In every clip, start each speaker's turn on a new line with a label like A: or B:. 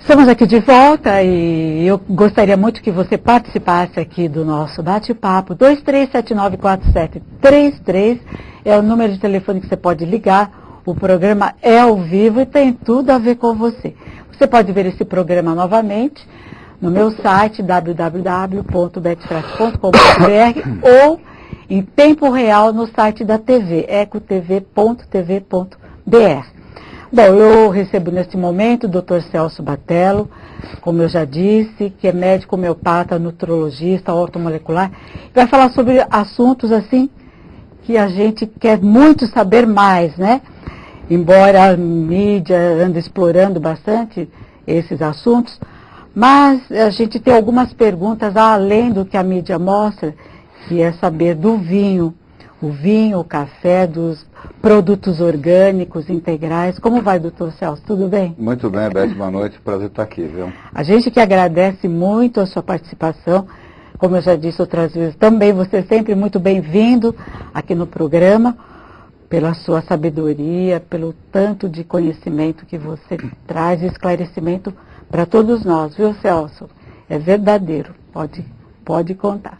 A: Estamos aqui de volta e eu gostaria muito que você participasse aqui do nosso bate-papo. 23794733 é o número de telefone que você pode ligar. O programa é ao vivo e tem tudo a ver com você. Você pode ver esse programa novamente no meu site www.betfrat.com.br ou em tempo real no site da TV, ecotv.tv.br. Bom, eu recebo neste momento o Dr. Celso Batello, como eu já disse, que é médico homeopata, nutrologista, ortomolecular. Vai falar sobre assuntos assim que a gente quer muito saber mais, né? Embora a mídia ande explorando bastante esses assuntos, mas a gente tem algumas perguntas além do que a mídia mostra, que é saber do vinho. O vinho, o café, dos produtos orgânicos, integrais. Como vai, doutor Celso? Tudo bem?
B: Muito bem, Beth, boa noite. Prazer estar aqui, viu?
A: A gente que agradece muito a sua participação. Como eu já disse outras vezes, também você é sempre muito bem-vindo aqui no programa, pela sua sabedoria, pelo tanto de conhecimento que você traz e esclarecimento para todos nós, viu, Celso? É verdadeiro, pode contar.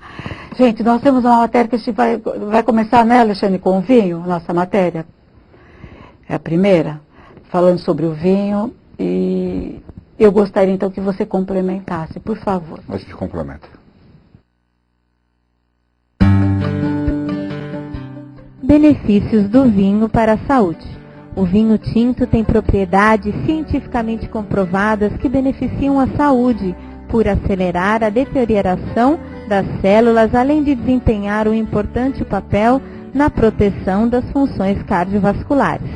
A: Gente, nós temos uma matéria que a gente vai começar, né, Alexandre, com o vinho, nossa matéria. É a primeira, falando sobre o vinho, e eu gostaria então que você complementasse, por favor.
B: A gente complementa.
C: Benefícios do vinho para a saúde. O vinho tinto tem propriedades cientificamente comprovadas que beneficiam a saúde, por acelerar a deterioração das células, além de desempenhar um importante papel na proteção das funções cardiovasculares.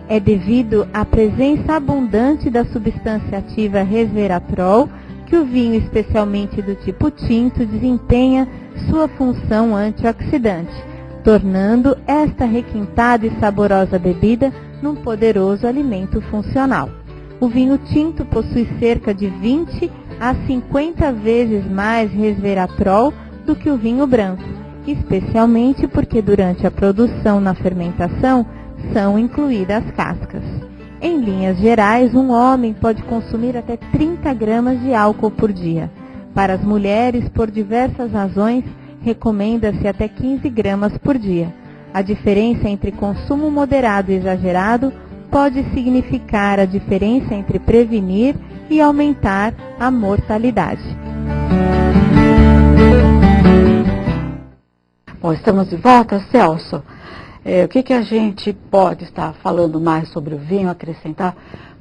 C: É devido à presença abundante da substância ativa resveratrol que o vinho, especialmente do tipo tinto, desempenha sua função antioxidante, tornando esta requintada e saborosa bebida num poderoso alimento funcional. O vinho tinto possui cerca de 20 a 50 vezes mais resveratrol do que o vinho branco, especialmente porque durante a produção na fermentação são incluídas cascas. Em linhas gerais, um homem pode consumir até 30 gramas de álcool por dia. Para as mulheres, por diversas razões, recomenda-se até 15 gramas por dia. A diferença entre consumo moderado e exagerado pode significar a diferença entre prevenir e aumentar a mortalidade.
A: Bom, estamos de volta, Celso. O que a gente pode estar falando mais sobre o vinho, acrescentar?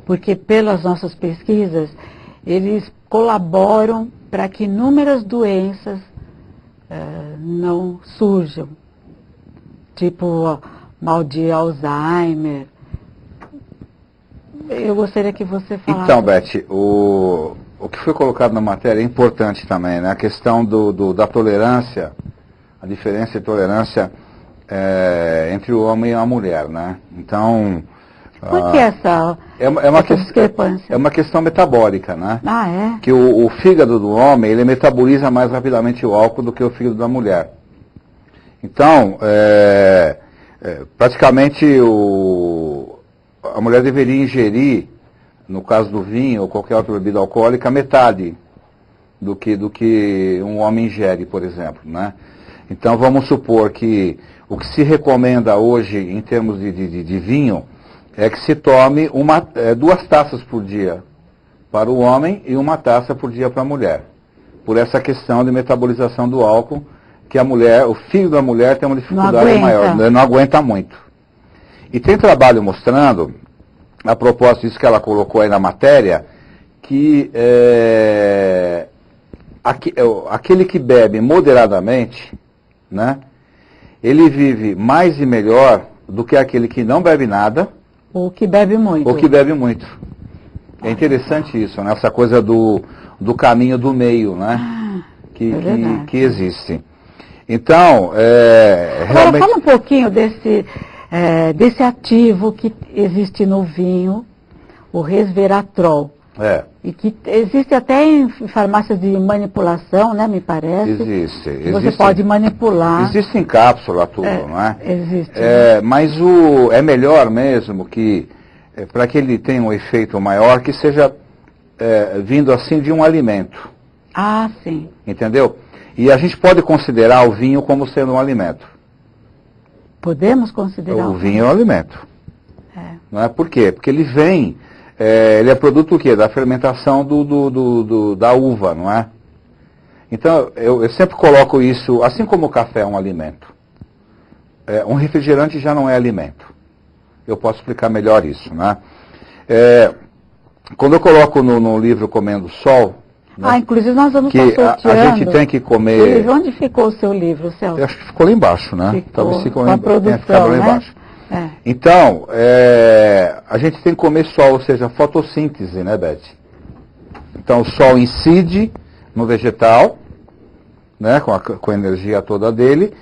A: Porque pelas nossas pesquisas, eles colaboram para que inúmeras doenças não surjam, tipo mal de Alzheimer. Eu gostaria que você falasse.
B: Então, Beth, o que foi colocado na matéria é importante também, né? A questão da tolerância, a diferença de tolerância entre o homem e a mulher, né? Então...
A: Por que essa discrepância?
B: É uma questão metabólica, né?
A: Ah, é?
B: Que o fígado do homem, ele metaboliza mais rapidamente o álcool do que o fígado da mulher. Então, praticamente a mulher deveria ingerir, no caso do vinho ou qualquer outra bebida alcoólica, metade do que um homem ingere, por exemplo, né? Então vamos supor que o que se recomenda hoje em termos de vinho é que se tome 2 taças por dia para o homem e 1 taça por dia para a mulher, por essa questão de metabolização do álcool, que o fígado da mulher tem uma dificuldade maior, não aguenta muito. E tem trabalho mostrando, a propósito disso que ela colocou aí na matéria, que aquele que bebe moderadamente, né, ele vive mais e melhor do que aquele que não bebe nada.
A: Ou que bebe muito.
B: Ou que bebe muito. É interessante isso, né, essa coisa do caminho do meio, né, que existe. Então,
A: realmente... Agora fala um pouquinho desse ativo que existe no vinho, o resveratrol. E que existe até em farmácias de manipulação, né, me parece.
B: Existe.
A: Você pode manipular.
B: Existe em cápsula tudo, não é?
A: Existe.
B: Mas é melhor mesmo que, para que ele tenha um efeito maior, que seja vindo assim de um alimento.
A: Ah, sim.
B: Entendeu? E a gente pode considerar o vinho como sendo um alimento.
A: Podemos considerar
B: O vinho é um alimento.
A: É.
B: Não é? Por quê? Porque ele vem, ele é produto do quê? Da fermentação da uva, não é? Então, eu sempre coloco isso, assim como o café é um alimento. Um refrigerante já não é alimento. Eu posso explicar melhor isso, né? Quando eu coloco no livro Comendo Sol, né,
A: inclusive nós vamos
B: que
A: estar sorteando.
B: a gente tem que comer...
A: Onde ficou o seu livro, Celso?
B: Eu acho que ficou lá embaixo, né?
A: Talvez
B: ficou lá embaixo.
A: É.
B: Então, a gente tem que comer sol, ou seja, fotossíntese, né, Beth? Então, o sol incide no vegetal, né, com a energia toda dele.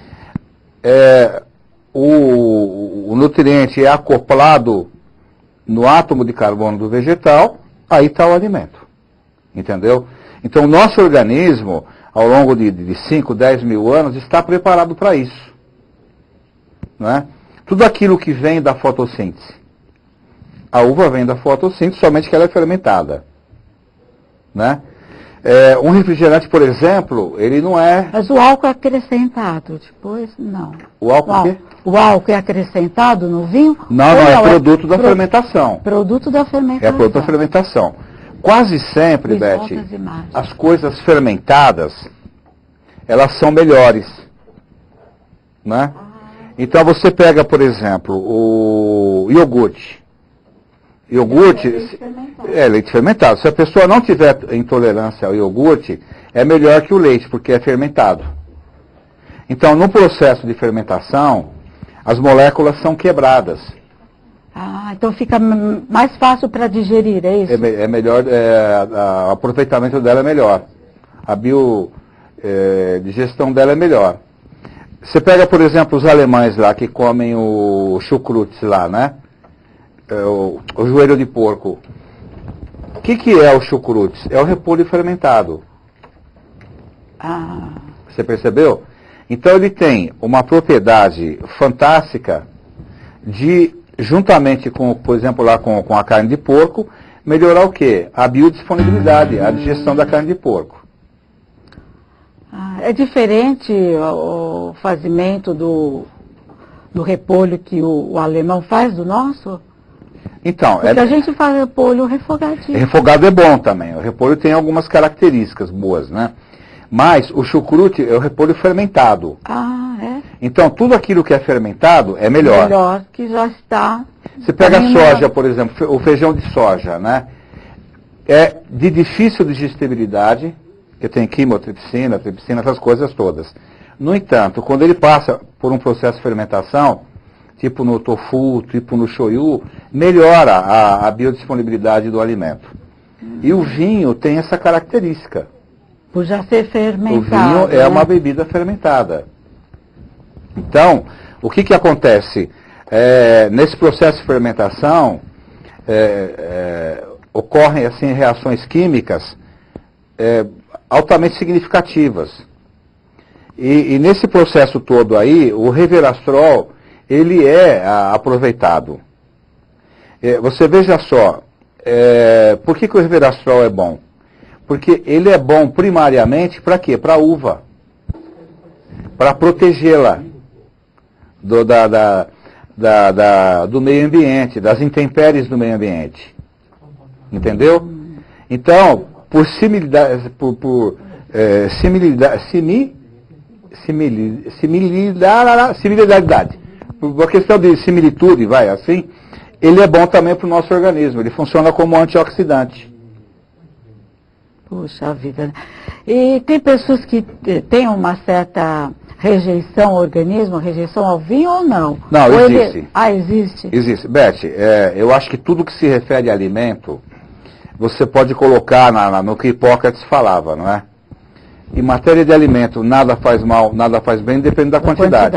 B: O nutriente é acoplado no átomo de carbono do vegetal, aí está o alimento. Entendeu? Então, o nosso organismo, ao longo de 5, 10 mil anos, está preparado para isso. Né? Tudo aquilo que vem da fotossíntese. A uva vem da fotossíntese, somente que ela é fermentada. Né? Um refrigerante, por exemplo, ele não é...
A: Mas o álcool é acrescentado, depois não.
B: O álcool o quê?
A: O álcool é acrescentado no vinho?
B: Não, é produto da fermentação.
A: Produto da fermentação.
B: É produto da fermentação. Quase sempre, Beth, as coisas fermentadas, elas são melhores. Né? Então você pega, por exemplo, o iogurte. Iogurte é leite fermentado. Se a pessoa não tiver intolerância ao iogurte, é melhor que o leite, porque é fermentado. Então, no processo de fermentação, as moléculas são quebradas.
A: Então fica mais fácil para digerir, é isso?
B: É melhor, o aproveitamento dela é melhor. A biodigestão dela é melhor. Você pega, por exemplo, os alemães lá que comem o chucrute lá, né? O joelho de porco. O que é o chucrute? É o repolho fermentado. Você percebeu? Então ele tem uma propriedade fantástica de, juntamente com, por exemplo, lá com a carne de porco, melhorar o quê? A biodisponibilidade, a digestão da carne de porco.
A: É diferente o fazimento do repolho que o alemão faz do nosso?
B: Então,
A: porque a gente faz repolho refogadinho.
B: Refogado é bom também. O repolho tem algumas características boas, né? Mas o chucrute é o repolho fermentado.
A: É?
B: Então, tudo aquilo que é fermentado é melhor.
A: Melhor, que já está...
B: Você pega a soja, por exemplo, o feijão de soja, né? É de difícil digestibilidade, que tem quimotripsina, tripsina, essas coisas todas. No entanto, quando ele passa por um processo de fermentação, tipo no tofu, tipo no shoyu, melhora a biodisponibilidade do alimento. E o vinho tem essa característica.
A: Por já ser fermentado.
B: O vinho é uma bebida fermentada. Então, o que acontece? Nesse processo de fermentação, ocorrem assim, reações químicas altamente significativas. E nesse processo todo aí, o resveratrol, ele é aproveitado. Você veja só, por que o resveratrol é bom? Porque ele é bom primariamente para quê? Para a uva. Para protegê-la do meio ambiente, das intempéries do meio ambiente. Entendeu? Então, por similaridade, por uma questão de similitude, assim, ele é bom também para o nosso organismo, ele funciona como antioxidante.
A: Puxa vida. Né? E tem pessoas que têm uma certa rejeição ao organismo, rejeição ao vinho ou não?
B: Não, existe.
A: Existe?
B: Existe. Beth, eu acho que tudo que se refere a alimento, você pode colocar no que Hipócrates falava, não é? Em matéria de alimento, nada faz mal, nada faz bem, depende da quantidade.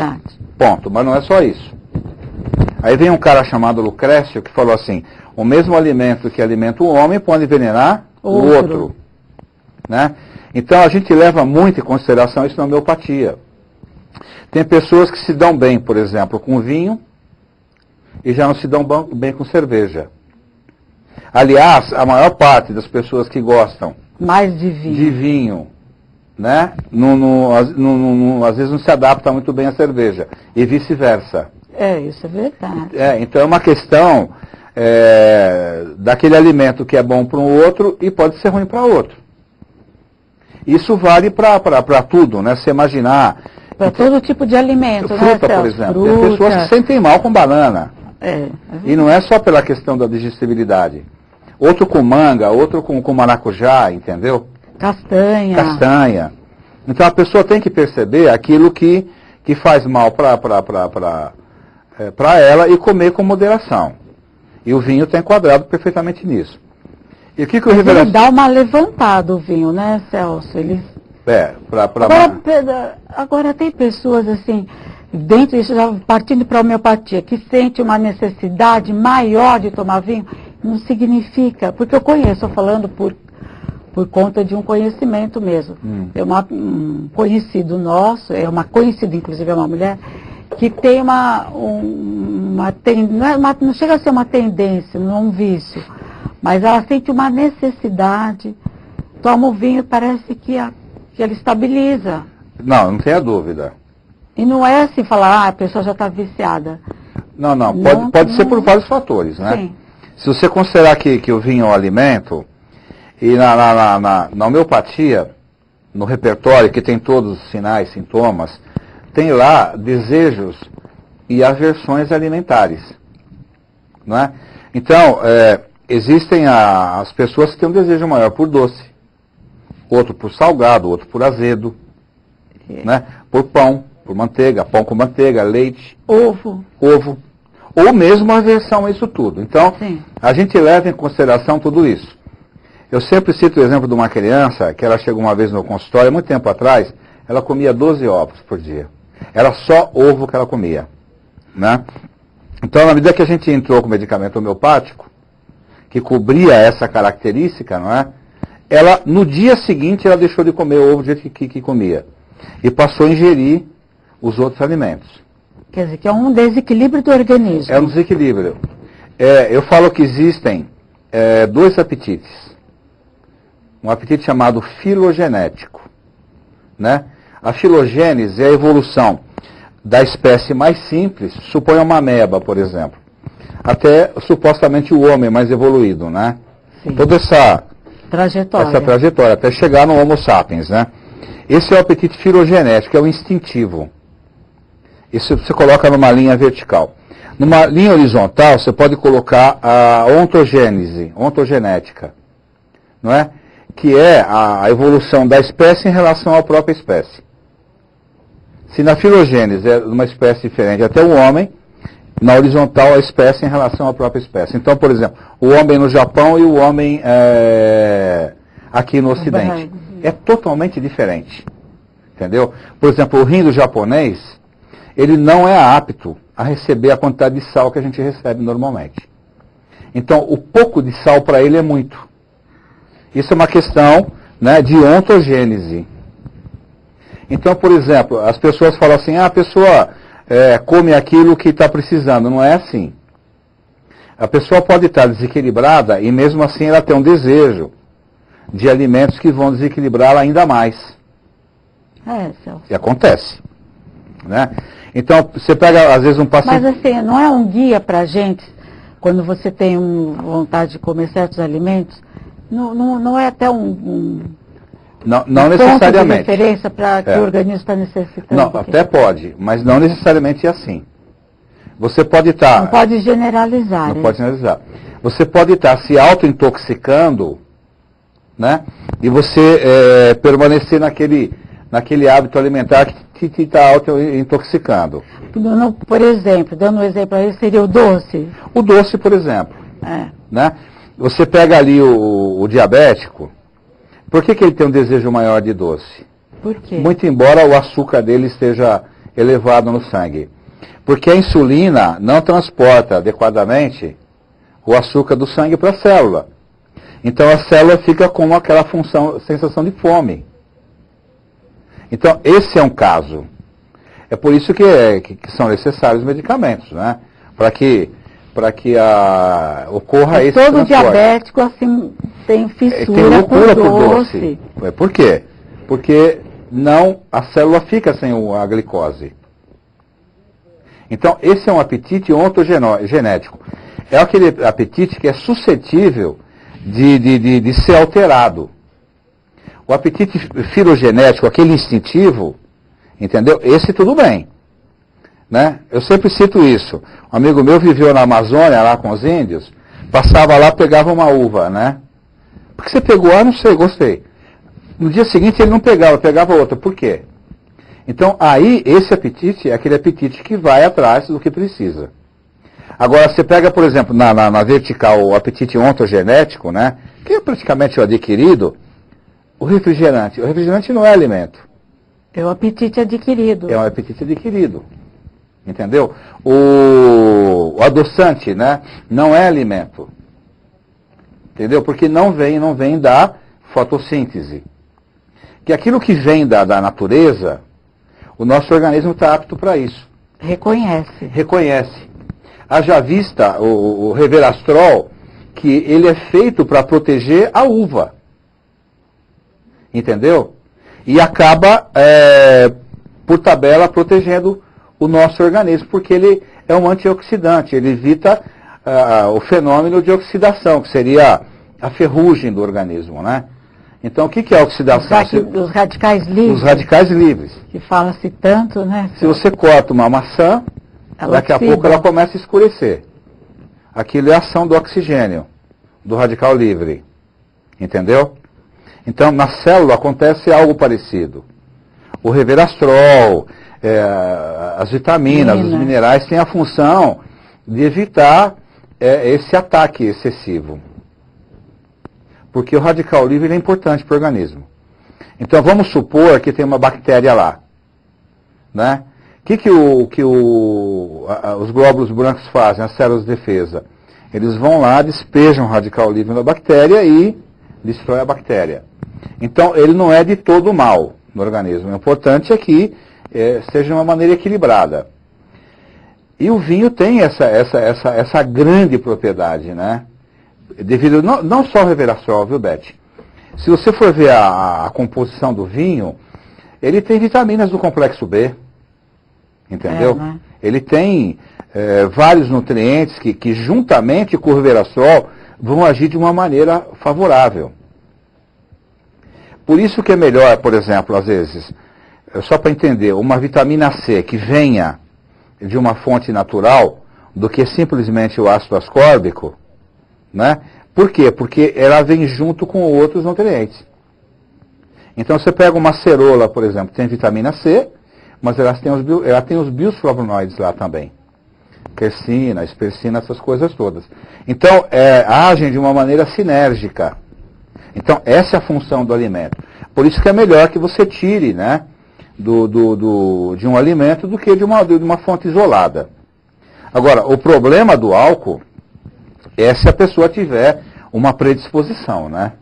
B: Ponto. Mas não é só isso. Aí vem um cara chamado Lucrécio que falou assim, o mesmo alimento que alimenta o homem pode envenenar o outro. Né? Então a gente leva muito em consideração isso na homeopatia. Tem pessoas que se dão bem, por exemplo, com vinho e já não se dão bem com cerveja. Aliás, a maior parte das pessoas que gostam
A: Mais de vinho.
B: Né? Às vezes não se adapta muito bem à cerveja, e vice-versa.
A: Isso é verdade.
B: Então é uma questão daquele alimento que é bom para um outro e pode ser ruim para outro. Isso vale para tudo, né? Você imaginar...
A: Para todo tipo de alimento,
B: fruta,
A: né,
B: por exemplo.
A: Fruta.
B: Tem pessoas que se sentem mal com banana.
A: É
B: e não é só pela questão da digestibilidade. Outro com manga, outro com maracujá, entendeu? Castanha. Então a pessoa tem que perceber aquilo que faz mal para ela e comer com moderação. E o vinho está enquadrado perfeitamente nisso. E o que o
A: Ele dá uma levantada, o vinho, né, Celso? Agora tem pessoas assim, dentro disso, já partindo para a homeopatia, que sente uma necessidade maior de tomar vinho, não significa, porque eu conheço, estou falando por conta de um conhecimento mesmo. Um conhecido nosso, uma conhecida, inclusive é uma mulher, que tem não chega a ser uma tendência, não é um vício, mas ela sente uma necessidade, toma o vinho, parece que ela estabiliza.
B: Não tenha dúvida.
A: E não é assim falar, a pessoa já está viciada.
B: Não, pode ser por vários fatores, né?
A: Sim.
B: Se você considerar que o vinho é um alimento, e na homeopatia, no repertório, que tem todos os sinais, sintomas, tem lá desejos e aversões alimentares. Não é? Então, existem as pessoas que têm um desejo maior por doce, outro por salgado, outro por azedo, né? Por pão, por manteiga, pão com manteiga, leite,
A: ovo,
B: ou mesmo a aversão a isso tudo. Então,
A: sim,
B: a gente leva em consideração tudo isso. Eu sempre cito o exemplo de uma criança, que ela chegou uma vez no meu consultório, muito tempo atrás, ela comia 12 ovos por dia. Era só ovo que ela comia, né? Então, na medida que a gente entrou com medicamento homeopático, que cobria essa característica, não é? Ela, no dia seguinte, ela deixou de comer o ovo do jeito que comia. E passou a ingerir os outros alimentos.
A: Quer dizer, que é um desequilíbrio do organismo.
B: É um desequilíbrio. Eu falo que existem dois apetites. Um apetite chamado filogenético, né? A filogênese é a evolução da espécie mais simples, suponha uma ameba, por exemplo, até supostamente o homem mais evoluído, né?
A: Sim.
B: Toda essa trajetória, até chegar no Homo sapiens, né? Esse é o apetite filogenético, é o instintivo. Isso você coloca numa linha vertical. Numa linha horizontal, você pode colocar a ontogenética, não é? Que é a evolução da espécie em relação à própria espécie. Se na filogênese é uma espécie diferente até o homem, na horizontal a espécie em relação à própria espécie. Então, por exemplo, o homem no Japão e o homem aqui no Ocidente. É totalmente diferente. Entendeu? Por exemplo, o rim do japonês, ele não é apto a receber a quantidade de sal que a gente recebe normalmente. Então, o pouco de sal para ele é muito. Isso é uma questão, né, de ontogênese. Então, por exemplo, as pessoas falam assim, a pessoa come aquilo que está precisando. Não é assim. A pessoa pode estar desequilibrada e mesmo assim ela tem um desejo de alimentos que vão desequilibrá-la ainda mais.
A: Celso.
B: E acontece. Né? Então, você pega, às vezes, um paciente...
A: Mas assim, não é um guia para a gente, quando você tem vontade de comer certos alimentos, não é até um
B: não necessariamente.
A: Ponto de referência para que o organismo está necessitando?
B: Não, até pode, mas não necessariamente é assim. Você pode estar...
A: Não pode generalizar.
B: Não pode generalizar. Você pode estar se auto-intoxicando, né? E você permanecer naquele hábito alimentar que está auto-intoxicando.
A: Por exemplo, dando um exemplo aí, seria o doce?
B: O doce, por exemplo. Né? Você pega ali o diabético, por que ele tem um desejo maior de doce?
A: Por quê?
B: Muito embora o açúcar dele esteja elevado no sangue. Porque a insulina não transporta adequadamente o açúcar do sangue para a célula. Então a célula fica com aquela sensação de fome. Então esse é um caso. É por isso que são necessários medicamentos, né? Para que ocorra esse
A: todo
B: transporte.
A: diabético assim tem fissura
B: tem loucura por
A: doce.
B: Por quê? Porque a célula fica sem a glicose. Então, esse é um apetite ontogenético. É aquele apetite que é suscetível de ser alterado. O apetite filogenético, aquele instintivo, entendeu? Esse tudo bem. Né? Eu sempre cito isso. Um amigo meu viveu na Amazônia, lá com os índios, passava lá, pegava uma uva, né? Porque você pegou, não sei, gostei. No dia seguinte ele não pegava outra. Por quê? Então aí, esse apetite é aquele apetite que vai atrás do que precisa. Agora, você pega, por exemplo, na vertical, o apetite ontogenético, né? Que é praticamente o adquirido, o refrigerante. O refrigerante não é alimento.
A: É o apetite adquirido.
B: É um apetite adquirido. Entendeu? O adoçante, né? Não é alimento. Entendeu? Porque não vem da fotossíntese. Que aquilo que vem da natureza, o nosso organismo está apto para isso. Reconhece. Haja vista o Reverastrol, que ele é feito para proteger a uva. Entendeu? E acaba, por tabela, protegendo o nosso organismo, porque ele é um antioxidante, ele evita o fenômeno de oxidação, que seria a ferrugem do organismo, né? Então, o que é a oxidação?
A: Os radicais livres.
B: Os radicais livres.
A: Que fala-se tanto, né?
B: Se você corta uma maçã, daqui a pouco ela começa a escurecer. Aquilo é a ação do oxigênio, do radical livre. Entendeu? Então, na célula acontece algo parecido. O Reverastrol, as vitaminas, os minerais têm a função de evitar esse ataque excessivo. Porque o radical livre é importante para o organismo. Então, vamos supor que tem uma bactéria lá. Né? O que os glóbulos brancos fazem, as células de defesa? Eles vão lá, despejam o radical livre na bactéria e destrói a bactéria. Então, ele não é de todo mal no organismo. O importante é que seja de uma maneira equilibrada. E o vinho tem essa grande propriedade, né? Devido, não só o Reverastrol, viu, Beth? Se você for ver a composição do vinho, ele tem vitaminas do complexo B. Entendeu?
A: Né?
B: Ele tem vários nutrientes que juntamente com o Reverastrol, vão agir de uma maneira favorável. Por isso que é melhor, por exemplo, às vezes, só para entender, uma vitamina C que venha de uma fonte natural, do que simplesmente o ácido ascórbico, né? Por quê? Porque ela vem junto com outros nutrientes. Então você pega uma cerola, por exemplo, tem vitamina C, mas ela tem os bioflavonoides lá também. Quercina, espercina, essas coisas todas. Então, agem de uma maneira sinérgica. Então, essa é a função do alimento. Por isso que é melhor que você tire, né, de um alimento do que de uma fonte isolada. Agora, o problema do álcool é se a pessoa tiver uma predisposição, né?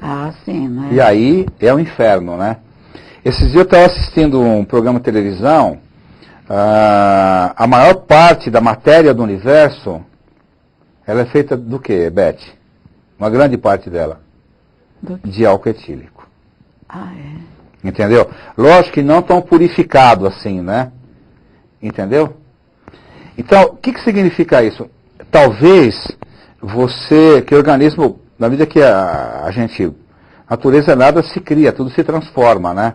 A: Ah, sim, né?
B: E aí é o inferno, né? Esses dias eu estava assistindo um programa de televisão, a maior parte da matéria do universo, ela é feita do quê, Beth? Uma grande parte dela. De álcool etílico.
A: Ah, é?
B: Entendeu? Lógico que não tão purificado assim, né? Entendeu? Então, o que significa isso? Talvez que o organismo, na medida que a natureza nada se cria, tudo se transforma, né?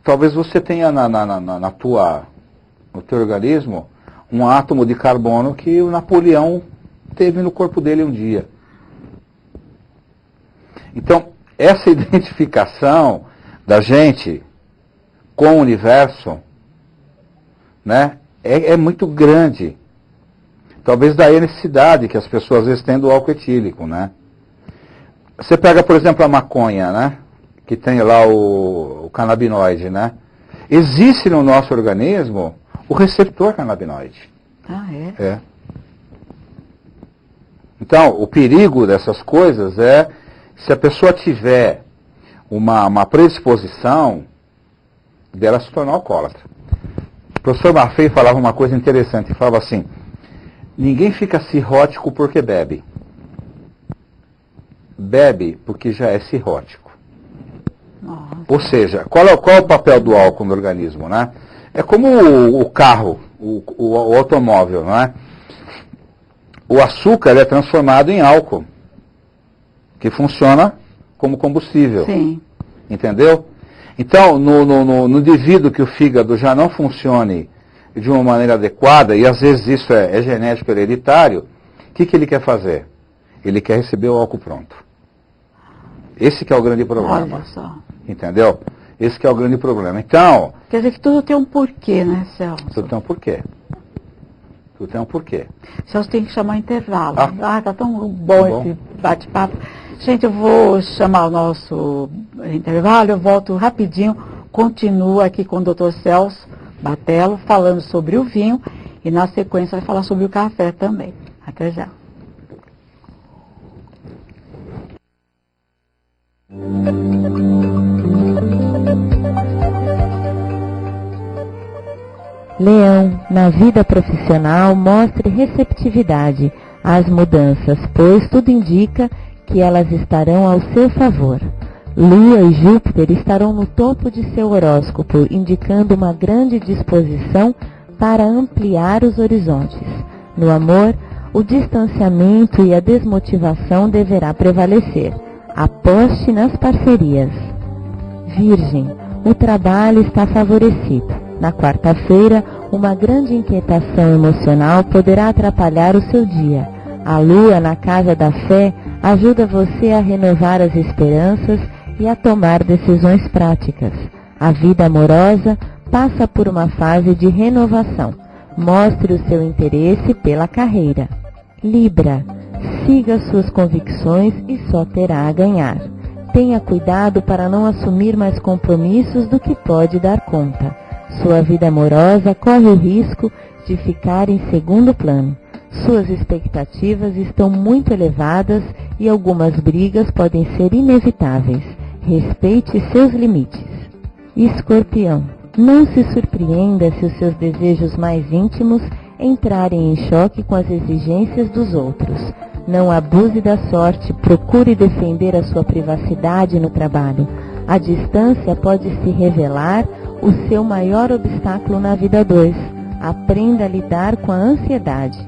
B: Talvez você tenha no teu organismo um átomo de carbono que o Napoleão teve no corpo dele um dia. Então, essa identificação da gente com o universo, né, é muito grande. Talvez daí a necessidade que as pessoas às vezes têm do álcool etílico, né? Você pega, por exemplo, a maconha, né? Que tem lá o canabinoide, né? Existe no nosso organismo o receptor canabinoide.
A: Ah, é?
B: É. Então, o perigo dessas coisas é se a pessoa tiver uma predisposição dela se tornar alcoólatra. O professor Maffei falava uma coisa interessante, falava assim, Ninguém fica cirrótico porque bebe. Bebe porque já é cirrótico.
A: Nossa.
B: Ou seja, qual é o papel do álcool no organismo, né? É como o carro, o automóvel, não é? O açúcar é transformado em álcool, que funciona como combustível.
A: Sim.
B: Entendeu? Então, no indivíduo que o fígado já não funcione de uma maneira adequada, e às vezes isso é genético hereditário, o que ele quer fazer? Ele quer receber o álcool pronto. Esse que é o grande problema.
A: Olha só.
B: Entendeu? Esse que é o grande problema. Então...
A: Quer dizer que tudo tem um porquê, né, Celso?
B: Tudo tem um porquê. Tudo tem um porquê.
A: Celso tem que chamar intervalo.
B: Ah.
A: Tá tão bom esse bate-papo. Gente, eu vou chamar o nosso intervalo, eu volto rapidinho, continuo aqui com o Dr. Celso Batello, falando sobre o vinho, e na sequência vai falar sobre o café também. Até já.
C: Leão, na vida profissional, mostre receptividade às mudanças, pois tudo indica que elas estarão ao seu favor. Lua e Júpiter estarão no topo de seu horóscopo, indicando uma grande disposição para ampliar os horizontes. No amor, o distanciamento e a desmotivação deverá prevalecer. Aposte nas parcerias. Virgem, o trabalho está favorecido. Na quarta-feira, uma grande inquietação emocional poderá atrapalhar o seu dia. A Lua, na casa da fé, ajuda você a renovar as esperanças e a tomar decisões práticas. A vida amorosa passa por uma fase de renovação. Mostre o seu interesse pela carreira. Libra, siga suas convicções e só terá a ganhar. Tenha cuidado para não assumir mais compromissos do que pode dar conta. Sua vida amorosa corre o risco de ficar em segundo plano. Suas expectativas estão muito elevadas e algumas brigas podem ser inevitáveis. Respeite seus limites. Escorpião, não se surpreenda se os seus desejos mais íntimos entrarem em choque com as exigências dos outros. Não abuse da sorte, procure defender a sua privacidade no trabalho. A distância pode se revelar o seu maior obstáculo na vida 2. Aprenda a lidar com a ansiedade.